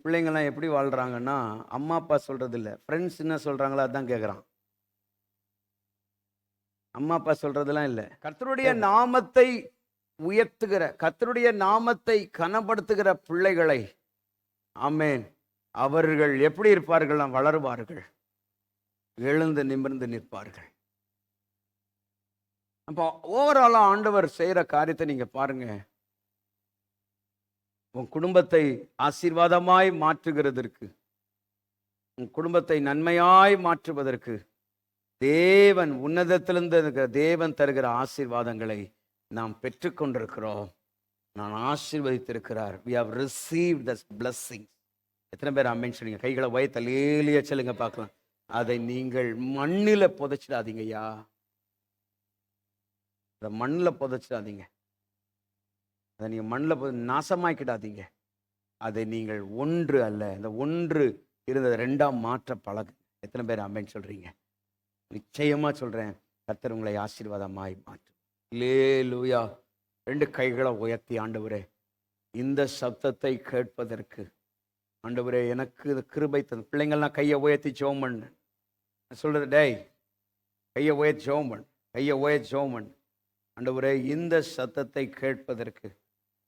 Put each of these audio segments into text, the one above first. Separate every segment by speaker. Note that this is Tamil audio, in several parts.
Speaker 1: பிள்ளைங்கள்லாம் எப்படி வாழ்றாங்கன்னா, அம்மா அப்பா சொல்றது இல்லை, ஃப்ரெண்ட்ஸ் என்ன சொல்றாங்களோ அதான் கேட்குறான். அம்மா அப்பா சொல்றதெல்லாம் இல்லை. கர்த்தருடைய நாமத்தை உயர்த்துகிற, கர்த்தருடைய நாமத்தை கனப்படுத்துகிற பிள்ளைகளை, ஆமென், அவர்கள் எப்படி இருப்பார்கள்? வளருவார்கள், எழுந்து நிமிர்ந்து நிற்பார்கள். அப்போ ஓவராலா ஆண்டவர் செய்யற காரியத்தை நீங்க பாருங்க. உன் குடும்பத்தை ஆசீர்வாதமாய் மாற்றுகிறதற்கு, உன் குடும்பத்தை நன்மையாய் மாற்றுவதற்கு தேவன், உன்னதத்திலிருந்து இருக்கிற தேவன் தருகிற ஆசீர்வாதங்களை நாம் பெற்றுக்கொண்டிருக்கிறோம். நான் ஆசீர்வதித்திருக்கிறார். we have received this blessing. எத்தனை பேர் ஆமென் சொல்லுங்க? கைகளை உயர்த்தி அல்லேலூயா சொல்லுங்க பார்க்கலாம். அதை நீங்கள் மண்ணில் புதைச்சிடாதீங்கய்யா. அதை மண்ணில் புதைச்சிடாதீங்க. அதை நீங்கள் மண்ணில் நாசமாக்கிடாதீங்க. அதை நீங்கள் ஒன்று அல்ல, இந்த ஒன்று இருந்தது ரெண்டாம் மாற்ற பழகு. எத்தனை பேர் ஆமென் சொல்றீங்க? நிச்சயமா சொல்றேன், கர்த்தர் உங்களை ஆசீர்வாதமாய் மாற்றும். அல்லேலூயா. ரெண்டு கைகளை உயர்த்தி, ஆண்டவரே, இந்த சத்தத்தை கேட்பதற்கு ஆண்டவரே எனக்கு கிருபை தந்து. பிள்ளைங்கள்லாம் கையை உயர்த்தி ஜெபம் பண்ணு சொல்றது. டேய், கையை உயர்த்தி ஜெபம் பண்ணு, கையை உயர்த்தி ஜெபம் பண்ணு. ஆண்டவரே, இந்த சத்தத்தை கேட்பதற்கு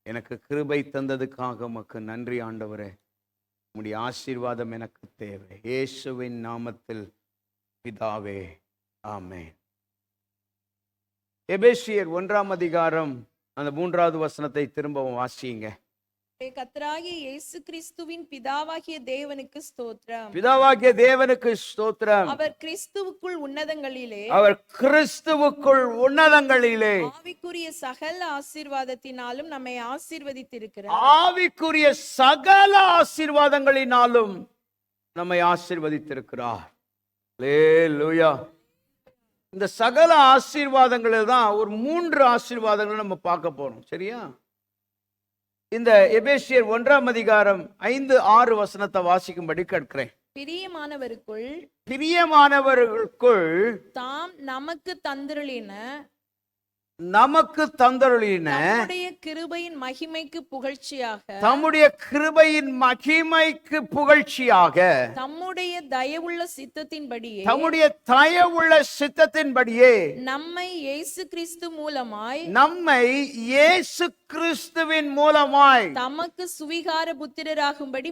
Speaker 1: எனக்கு கிருபை தந்ததுக்காக உமக்கு நன்றி ஆண்டவரே. உம்முடைய ஆசீர்வாதம் எனக்கு தேவை. இயேசுவின் நாமத்தில் பிதாவே, ஆமென். எபேசியர் 1ஆம் அதிகாரம் அந்த 3வது வசனத்தை திரும்பவும் வாசியுங்க.
Speaker 2: கர்த்தராகிய இயேசு கிறிஸ்துவின் பிதாவாகிய தேவனுக்கு ஸ்தோத்திரம்.
Speaker 1: பிதாவாகிய தேவனுக்கு ஸ்தோத்திரம்.
Speaker 2: அவர் கிறிஸ்துவுக்குள் உன்னதங்களிலே,
Speaker 1: அவர் கிறிஸ்துவுக்குள் உன்னதங்களிலே
Speaker 2: ஆவிக்குரிய சகல ஆசீர்வாதத்தினாலும் நம்மை ஆசீர்வதித்திருக்கிறார்.
Speaker 1: ஆவிக்குரிய சகல ஆசீர்வாதங்களினாலும் நம்மை ஆசீர்வதித்திருக்கிறார். அல்லேலூயா. இந்த சகல ஆசீர்வாதங்களில் தான் ஒரு 3 ஆசீர்வாதங்களை நம்ம பார்க்க போறோம். சரியா? இந்த எபேசியர் 1ஆம் அதிகாரம் 5-6 வசனத்தை வாசிக்கும்படி கேட்கிறேன். பிரியமானவர்களுக்குள்
Speaker 2: தாம் நமக்கு தந்தருளின
Speaker 1: தம்முடைய
Speaker 2: கிருபையின் மகிமைக்கு புகழ்ச்சியாக, தம்முடைய தயவுள்ள சித்தத்தின்படியே நம்மை இயேசு கிறிஸ்துவின் மூலமாய் தமக்கு சுவிகார புத்திரராகும்படி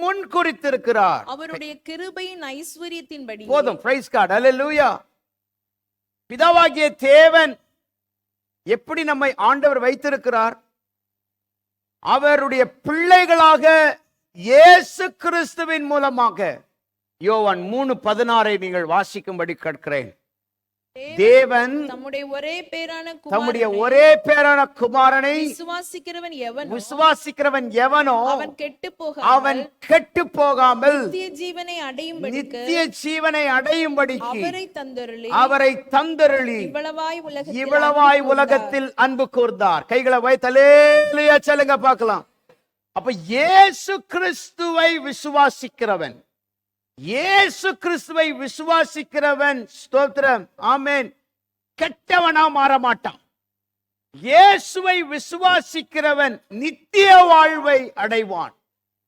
Speaker 2: முன்குறித்திருக்கிறார். அவருடைய கிருபையின் ஐஸ்வரியத்தின்படி.
Speaker 1: போதும். Praise God. அல்லேலூயா. பிதாவாகிய தேவன் எப்படி நம்மை ஆண்டவர் வைத்திருக்கிறார்? அவருடைய பிள்ளைகளாக இயேசு கிறிஸ்துவின் மூலமாக. யோவான் 3:16 நீங்கள் வாசிக்கும்படி கேட்கிறேன். தேவன் தம்முடைய ஒரே பேரான குமாரனை விசுவாசிக்கிறவன் எவனோ அவன் கெட்டு போகாமல் நித்திய ஜீவனை அடையும்படிக்கு அவரை தந்தருளி இவ்வளவாய் உலகத்தில் அன்பு கூர்ந்தார். கைகளை வைத்து அல்லேலூயா சொல்லுங்க பார்க்கலாம். அப்ப இயேசு கிறிஸ்துவை விசுவாசிக்கிறவன், இயேசு கிறிஸ்துவை விசுவாசிக்கிறவன், ஸ்தோத்திரம், ஆமென், கெட்டவனா மாற மாட்டான். இயேசுவை விசுவாசிக்கிறவன் நித்திய வாழ்வை அடைவான்.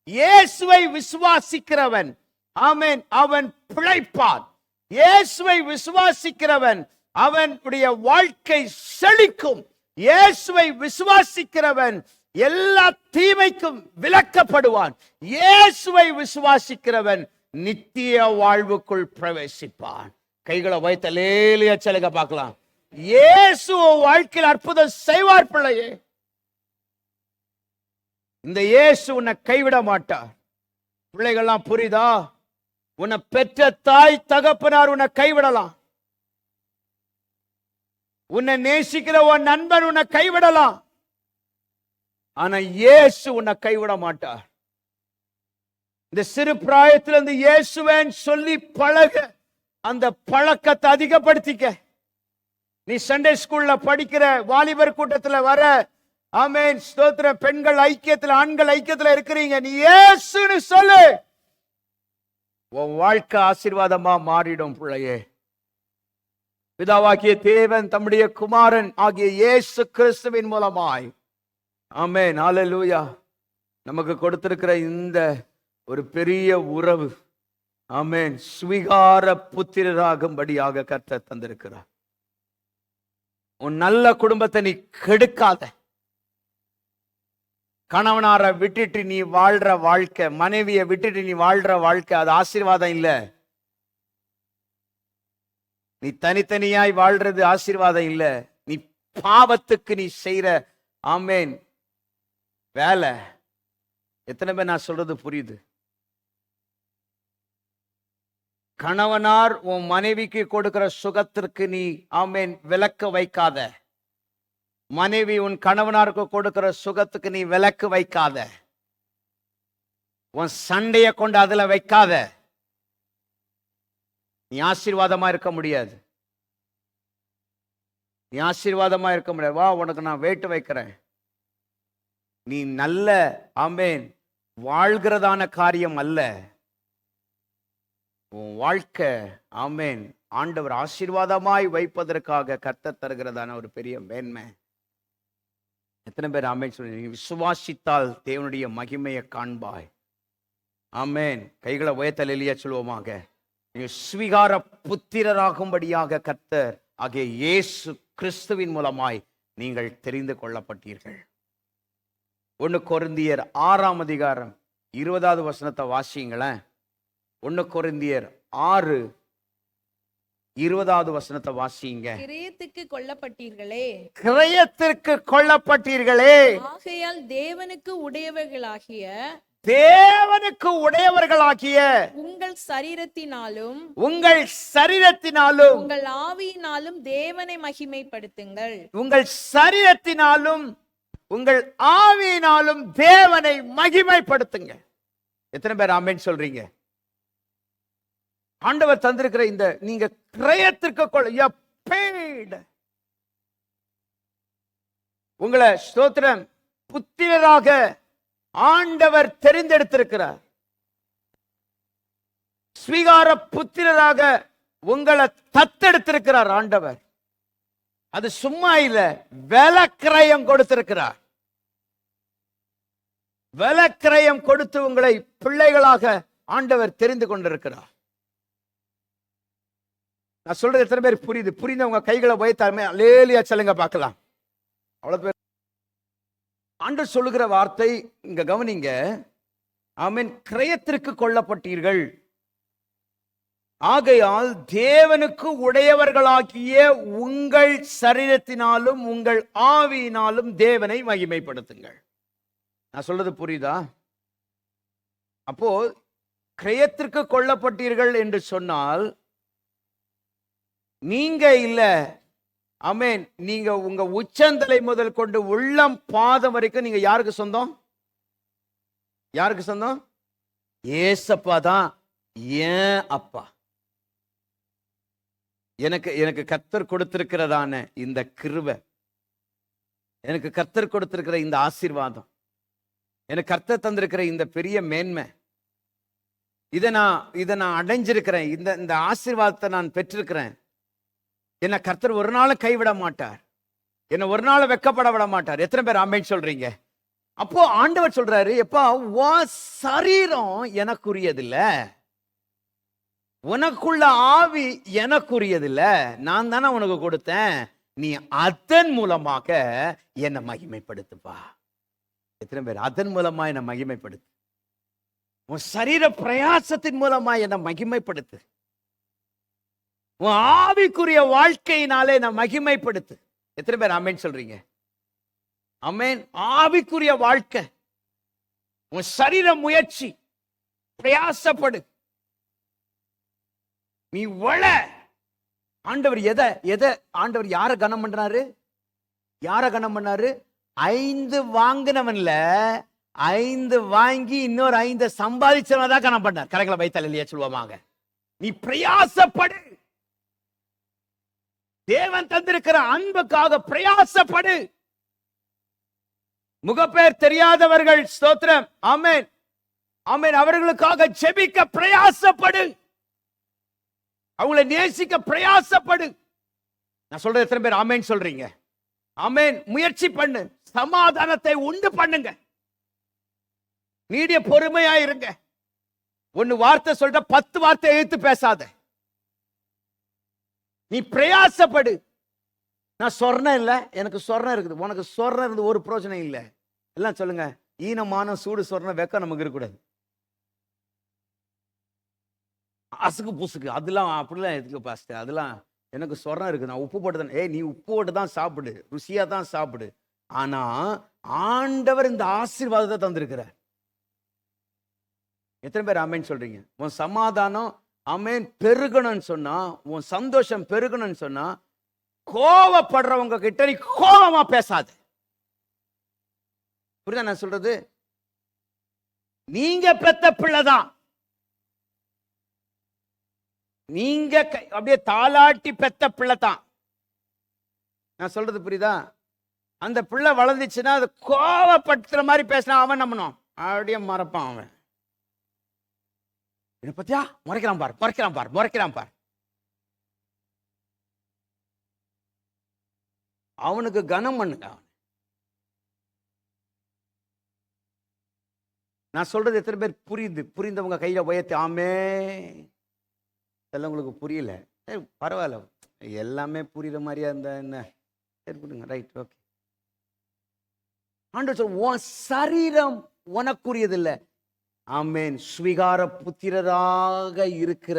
Speaker 1: இயேசுவை விசுவாசிக்கிறவன், ஆமென், அவன் பிழைப்பான். இயேசுவை விசுவாசிக்கிறவன் அவனுடைய வாழ்க்கை செழிக்கும். இயேசுவை விசுவாசிக்கிறவன் எல்லா தீமைக்கும் விலக்கப்படுவான். இயேசுவை விசுவாசிக்கிறவன் நித்திய வாழ்வுக்குள் பிரவேசிப்பான். கைகளை வைத்து அல்லேலூயா சொல்லுங்க பார்க்கலாம். இயேசு வாழ்க்கையில் அற்புதம் செய்வார். பிள்ளையே, இந்த இயேசு உன்னை கைவிட மாட்டார். பிள்ளைகள்லாம் புரியுதா? உன்னை பெற்ற தாய் தகப்பனார் உன்னை கைவிடலாம், உன்னை நேசிக்கிற உன் நண்பன் உன்னை கைவிடலாம், ஆனா இயேசு உன்னை கைவிட மாட்டார். இந்த சிறு பிராயத்திலிருந்து இயேசுவேன் சொல்லி பழக, அந்த பழக்கத்தை அதிகப்படுத்திக்க. நீ சண்டே ஸ்கூல்ல படிக்கிற, வாலிபர் கூட்டத்துல வர, ஆமென், ஸ்தோத்திரம், பெண்கள் ஐக்கியத்துல, ஆண்கள் ஐக்கியத்துல இருக்கிறீங்க, நீ இயேசுன்னு சொல்லு. உன் வாழ்க்கை ஆசீர்வாதமா மாறிடும். பிள்ளையே, பிதாவாகிய தேவன் தம்முடைய குமாரன் ஆகிய இயேசு கிறிஸ்துவின் மூலமாய் ஆமென், ஹல்லேலூயா. நமக்கு கொடுத்திருக்கிற இந்த ஒரு பெரிய உறவு, ஆமென், சுவிகார புத்திரராகும்படியாக கர்த்தர் தந்திருக்கிறார். உன் நல்ல குடும்பத்தை நீ கெடுக்காத. கணவனாரை விட்டுட்டு நீ வாழ்ற வாழ்க்கை, மனைவியை விட்டுட்டு நீ வாழ்ற வாழ்க்கை, அது ஆசீர்வாதம் இல்ல. நீ தனித்தனியாய் வாழ்றது ஆசீர்வாதம் இல்ல. நீ பாவத்துக்கு நீ செய்யற, ஆமென், வேலை. எத்தனை பேர் நான் சொல்றது புரியுது? கணவனார் உன் மனைவிக்கு கொடுக்கிற சுகத்திற்கு நீ, ஆமென், விலக்கு வைக்காத. மனைவி உன் கணவனாருக்கு கொடுக்கிற சுகத்துக்கு நீ விலக்கு வைக்காத. உன் சண்டைய கொண்டு அதுல வைக்காத. நீ ஆசீர்வாதமா இருக்க முடியாது. நீ ஆசீர்வாதமா இருக்க முடியாது. வா, உனக்கு நான் வேட்டு வைக்கிறேன். நீ நல்ல, ஆமென், வாழ்கிறதான காரியம் அல்ல உன் வாழ்க்கை. ஆமென், ஆண்டவர் ஆசீர்வாதமாய் வைப்பதற்காக கர்த்தர் தருகிறதான ஒரு பெரிய மேன்மை. எத்தனை பேர் ஆமென் சொல்லி? நீ விசுவாசித்தால் தேவனுடைய மகிமையை காண்பாய். ஆமென். கைகளை உயர்த்தல் எலியா சொல்லுவோமாக. நீ சுவிகார புத்திரராகும்படியாக கர்த்தர் ஆகிய இயேசு கிறிஸ்துவின் மூலமாய் நீங்கள் தெரிந்து கொள்ளப்பட்டீர்கள். 1 கொரிந்தியர் 6ஆம் அதிகாரம் 20வது வசனத்தை வாசிங்களேன். 1 கொரிந்தியர் 6 20வது வசனத்தை வாசிங்க.
Speaker 2: கிரயத்துக்கு கொல்லப்பட்டீர்களே,
Speaker 1: கிரயத்திற்கு கொல்லப்பட்டீர்களே,
Speaker 2: ஆகையால் தேவனுக்கு உடையவர்களாகிய
Speaker 1: உங்கள் சரீரத்தினாலும்
Speaker 2: உங்கள் ஆவியினாலும் தேவனை மகிமைப்படுத்துங்கள்.
Speaker 1: உங்கள் சரீரத்தினாலும் உங்கள் ஆவியினாலும் தேவனை மகிமைப்படுத்துங்க. எத்தனை பேர் ஆமென் சொல்றீங்க? ஆண்டவர் தந்திருக்கிற இந்த நீங்க கிரயத்திற்கு உங்களை ஸ்தோத்திரம் புத்திரராக ஆண்டவர் தெரிந்தெடுத்திருக்கிறார். ஸ்வீகார புத்திரராக உங்களை தத்தெடுத்திருக்கிறார் ஆண்டவர். அது சும்மா இல்ல, விலக்கிரயம் கொடுத்திருக்கிறார். விலக்கிரயம் கொடுத்து உங்களை பிள்ளைகளாக ஆண்டவர் தெரிந்து கொண்டிருக்கிறார். நான் சொல்றது எத்தனை பேர் புரியுது? புரிந்தவங்க கைகளை வைத்தாலுமே அல்லேலூயா சொல்லுங்க பார்க்கலாம். அவ்வளவு பேர் ஆண்டவர் சொல்லுகிற வார்த்தை இங்க கவனிங்க. ஆமென். கிரயத்திற்கு கொல்லப்பட்டீர்கள், ஆகையால் தேவனுக்கு உடையவர்களாகிய உங்கள் சரீரத்தினாலும் உங்கள் ஆவியினாலும் தேவனை மகிமைப்படுத்துங்கள். நான் சொல்றது புரியுதா? அப்போ கிரயத்திற்கு கொல்லப்பட்டீர்கள் என்று சொன்னால் நீங்க இல்ல, ஆமென், நீங்க உங்க உச்சந்தலை முதல் கொண்டு உள்ளம் பாதம் வரைக்கும் நீங்க யாருக்கு சொந்தம்? யாருக்கு சொந்தம்? ஏசப்பா தான் ஏன் அப்பா. எனக்கு கர்த்தர் கொடுத்திருக்கிறதான இந்த கிருபை, எனக்கு கர்த்தர் கொடுத்திருக்கிற இந்த ஆசீர்வாதம், எனக்கு கர்த்தர் தந்திருக்கிற இந்த பெரிய மேன்மை, இதை நான் அடைஞ்சிருக்கிறேன். இந்த ஆசீர்வாதத்தை நான் பெற்றிருக்கிறேன். என்ன கர்த்தர் ஒரு நாளும் கைவிட மாட்டார். என்ன ஒரு நாள் வெக்கப்பட விட மாட்டார். எத்தனை பேர் ஆமென் சொல்றீங்க? அப்போ ஆண்டவர் சொல்றாரு, எப்பா உன் சரீரம் எனக்குரியதில்ல, உனக்குள்ள ஆவி எனக்குரியதில்ல, நான் தானே உனக்கு கொடுத்தேன், நீ அதன் மூலமாக என்னை மகிமைப்படுத்துப்பா. எத்தனை பேர் அதன் மூலமா என்னை மகிமைப்படுத்து? உன் சரீர பிரயாசத்தின் மூலமா என்னை மகிமைப்படுத்து. உன் ஆவிக்குரிய வாழ்க்கையினாலே நான் மகிமைப்படுத்து. எத்தனை பேர் ஆமென் சொல்றீங்க? ஆமென். ஆவிக்குரிய வாழ்க்கை, உன் சரீர முயற்சி, பிரயாசப்படு, நீ வள. ஆண்டவர் எதை ஆண்டவர் யார கனம் பண்றாரு? யார கனம் பண்ணாரு? 5 வாங்கினவன்ல 5 வாங்கி இன்னொரு 5 சம்பாதிச்சவன் தான் கனம் பண்ணார். கரெக்டா வைத்தால் இல்லையா சொல்லுவாங்க. நீ பிரயாசப்படு, தேவன் தந்திருக்கிற அன்புக்காக பிரயாசப்படு. முகப்பேர் தெரியாதவர்கள் ஸ்தோத்திரம், ஆமென், ஆமென், அவர்களுக்காக ஜெபிக்க பிரயாசப்படு, அவங்களை நேசிக்க பிரயாசப்படு. நான் சொல்றது எத்தனை பேர் ஆமென் சொல்றீங்க? ஆமென். முயற்சி பண்ணு, சமாதானத்தை உண்டு பண்ணுங்க. நீடிய பொறுமையா இருங்க. ஒன்னு வார்த்தை சொல்ற 10 வார்த்தை எழுத்து பேசாத. நீ பிரயாசப்படு. நான் சொர்ணம் இல்ல, எனக்கு சொர்ணம் இருக்குது. உனக்கு சொர்ணம் இருந்து ஒரு பிரயோஜனம் இல்லை. எல்லாம் சொல்லுங்க, ஈனமான சூடு சொர்ணம் வெக்கம் நமக்கு இருக்கக்கூடாது. அசுக்கு புசுக்கு அதெல்லாம் அப்படிலாம் எதுக்கு பாஸ்டர்? அதெல்லாம் எனக்கு சொர்ணம் இருக்கு, நான் உப்பு போட்டு தான். நீ உப்பு போட்டு தான் சாப்பிடு, ருசியா தான் சாப்பிடு. ஆனா ஆண்டவர் இந்த ஆசீர்வாதத்தை தந்திருக்கிறார். எத்தனை பேர் ஆமென் சொல்றீங்க? உன் சமாதானம் ஆமென் பெருகணும்னு சொன்னா, உன் சந்தோஷம் பெருகணும்னு சொன்னா, கோவப்படுறவங்க கிட்ட நீ கோவமா பேசாத. புரியுதா நான் சொல்றது? நீங்க பெத்த பிள்ளைதான். நீங்க அப்படியே தாலாட்டி பெத்த பிள்ளை தான். நான் சொல்றது புரியுதா? அந்த பிள்ளை வளர்ந்துச்சுன்னா அது கோவப்படுத்துற மாதிரி பேசினா அவன் நம்பணும், அப்படியே மறப்பான். அவன் என்ன பத்தியா முறைக்கிறான் பார், முறைக்கிறான் பார், முறைக்கிறான் பார். அவனுக்கு கனம் பண்ணுங்க. நான் சொல்றது எத்தனை பேர் புரியுது? புரிந்தவங்க கையில உயர்த்தி ஆமே. உங்களுக்கு புரியல, பரவாயில்ல, எல்லாமே புரியுற மாதிரியா இருந்தா என்ன? சரி கொடுங்க, ரைட், ஓகே. ஆண்டவர் சொல்ற, உன் சரீரம் உனக்குரியது இல்லை. ஆமென். ஸ்வீகார புத்திரராக இருக்கிற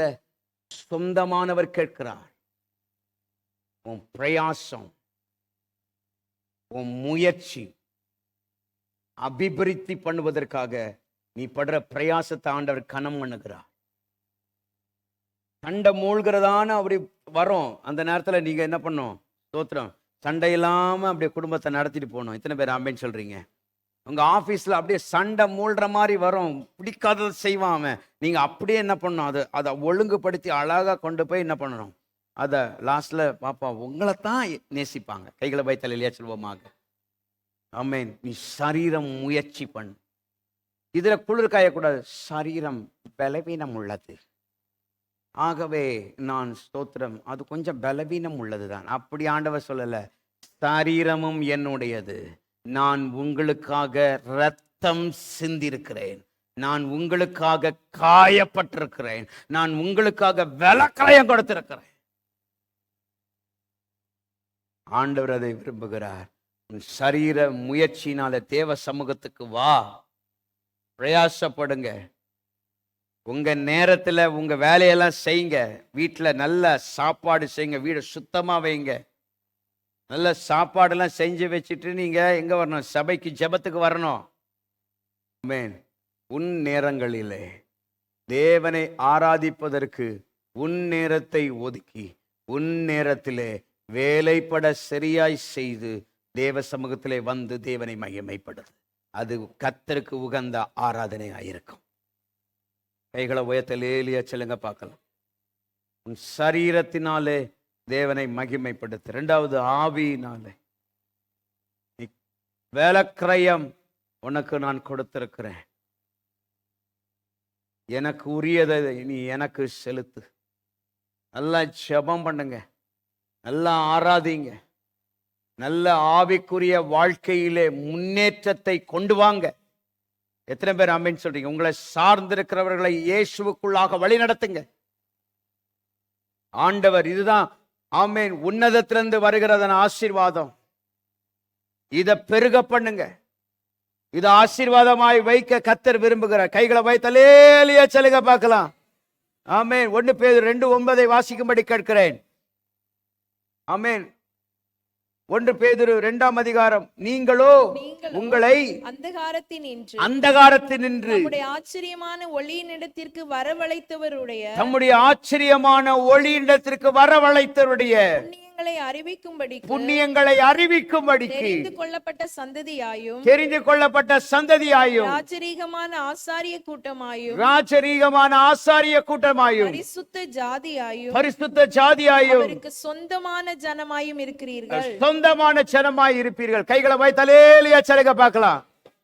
Speaker 1: சொந்தமானவர் கேட்கிறார். உன் பிரயாசம், உன் முயற்சி அபிவிருத்தி பண்ணுவதற்காக நீ படுற பிரயாசத்தை ஆண்டவர் கனம் பண்ணுகிறார். சண்டை மூழ்கிறதான அப்படி வரும். அந்த நேரத்துல நீங்க என்ன பண்ணும்? ஸ்தோத்திரம். சண்டை இல்லாம அப்படியே குடும்பத்தை நடத்திட்டு போகணும். இத்தனை பேர் ஆமென் சொல்றீங்க? உங்க ஆபீஸ்ல அப்படியே சண்டை மூழ்கிற மாதிரி வரும், பிடிக்காததை செய்வான் அவன். நீங்க அப்படியே என்ன பண்ணணும்? அதை ஒழுங்குபடுத்தி அழகா கொண்டு போய் என்ன பண்ணணும்? அதை லாஸ்ட்ல பாப்பா உங்களை தான் நேசிப்பாங்க. கைகளை வைத்தல் இல்லையா சொல்வோமாக. ஆமென். நீ சரீரம் முயற்சி பண்ணு. இதுல குளிர் காயக்கூடாது. சரீரம் பலவீனம் உள்ளது, ஆகவே நான் ஸ்தோத்திரம், அது கொஞ்சம் பலவீனம் உள்ளதுதான். அப்படி ஆண்டவர் சொல்லல. சரீரமும் என்னுடையது, நான் உங்களுக்காக இரத்தம் சிந்திருக்கிறேன், நான் உங்களுக்காக காயப்பட்டிருக்கிறேன், நான் உங்களுக்காக விலக்கயம் கொடுத்திருக்கிறேன். ஆண்டவர் அதை விரும்புகிறார். சரீர முயற்சினால தேவ சமூகத்துக்கு வா, பிரயாசப்படுங்க. உங்க நேரத்துல உங்க வேலையெல்லாம் செய்யுங்க. வீட்டுல நல்ல சாப்பாடு செய்யுங்க, வீடு சுத்தமா வைங்க. நல்ல சாப்பாடெல்லாம் செஞ்சு வச்சுட்டு நீங்க எங்க வரணும்? சபைக்கு ஜெபத்துக்கு வரணும். ஆமென். உன் நேரங்களிலே தேவனை ஆராதிப்பதற்கு உன் நேரத்தை ஒதுக்கி உன் நேரத்திலே வேலைப்பட சரியாய் செய்து தேவ சமூகத்திலே வந்து தேவனை மகிமைப்படுது. அது கர்த்தருக்கு உகந்த ஆராதனையாயிருக்கும். கைகளை உயர்த்தலேலியா சொல்லுங்க பார்க்கலாம். உன் சரீரத்தினாலே தேவனை மகிமைப்படுத்து. இரண்டாவது ஆவியினாலே. வேலக்கிரயம் உனக்கு நான் கொடுத்திருக்கிறேன், எனக்கு உரியதை நீ எனக்கு செலுத்து. நல்லா ஜெபம் பண்ணுங்க, நல்லா ஆராதிங்க, நல்ல ஆவிக்குரிய வாழ்க்கையிலே முன்னேற்றத்தை கொண்டு வாங்க. எத்தனை பேர் ஆமென் சொல்றீங்க? உங்களை சார்ந்திருக்கிறவர்களை இயேசுவுக்குள்ளாக வழி நடத்துங்க. ஆண்டவர் இதுதான் ஆமென், உன்னதத்திலிருந்து வருகிறதன் ஆசீர்வாதம். இத பெருக பண்ணுங்க. இது ஆசீர்வாதமாய் வைக்க கர்த்தர் விரும்புகிறார். கைகளை வைத்தலேலியா சொல்லுங்க பார்க்கலாம். ஆமென். 1 பேதுரு 2:9 வாசிக்கும்படி கேட்கிறேன். ஆமென். 1 பேதுரு 2ஆம் அதிகாரம். நீங்களோ உங்களை
Speaker 2: அந்தகாரத்தினின்று
Speaker 1: நம்முடைய
Speaker 2: ஆச்சரியமான ஒளியினிடத்திற்கு வரவழைத்தவருடைய புண்ணியங்களை அறிவிக்கும்படிக்கு தெரிந்து கொள்ளப்பட்ட சந்ததியாயும் ராஜரீகமான ஆசாரிய கூட்டமாயும் பரிசுத்த ஜாதியாயும்
Speaker 1: அவருக்கு சொந்தமான ஜனமாயும் இருப்பீர்கள். கைகளை வைத்தலேலியா சொல்லுங்க பார்க்கலாம்.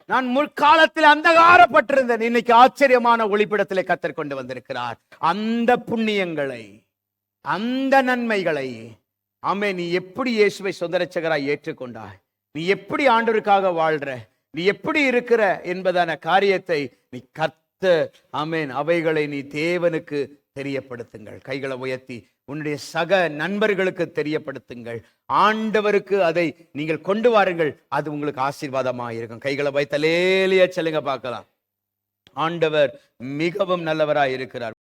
Speaker 1: நான் முற்காலத்தில் அந்தகாரப்பட்டிருந்தேன், இன்னைக்கு ஆச்சரியமான ஒளிப்பிடத்திலே கர்த்தர் கொண்டு வந்திருக்கிறார். அந்த புண்ணியங்களை, அந்த நன்மைகளை ஆமே, நீ எப்படி இயேசுவை சொந்த இரட்சகராய் ஏற்றுக்கொண்டாய், நீ எப்படி ஆண்டவருக்காக வாழ்ற, நீ எப்படி இருக்கிற என்பதான காரியத்தை நீ ஆமென், அவைகளை நீ தேவனுக்கு தெரியப்படுத்துங்கள். கைகளை உயர்த்தி உன்னுடைய சக நண்பர்களுக்கு தெரியப்படுத்துங்கள். ஆண்டவருக்கு அதை நீங்கள் கொண்டு வாருங்கள். அது உங்களுக்கு ஆசீர்வாதமாக இருக்கும். கைகளை வைத்தலேலிய சொல்லுங்க பார்க்கலாம். ஆண்டவர் மிகவும் நல்லவராய் இருக்கிறார்.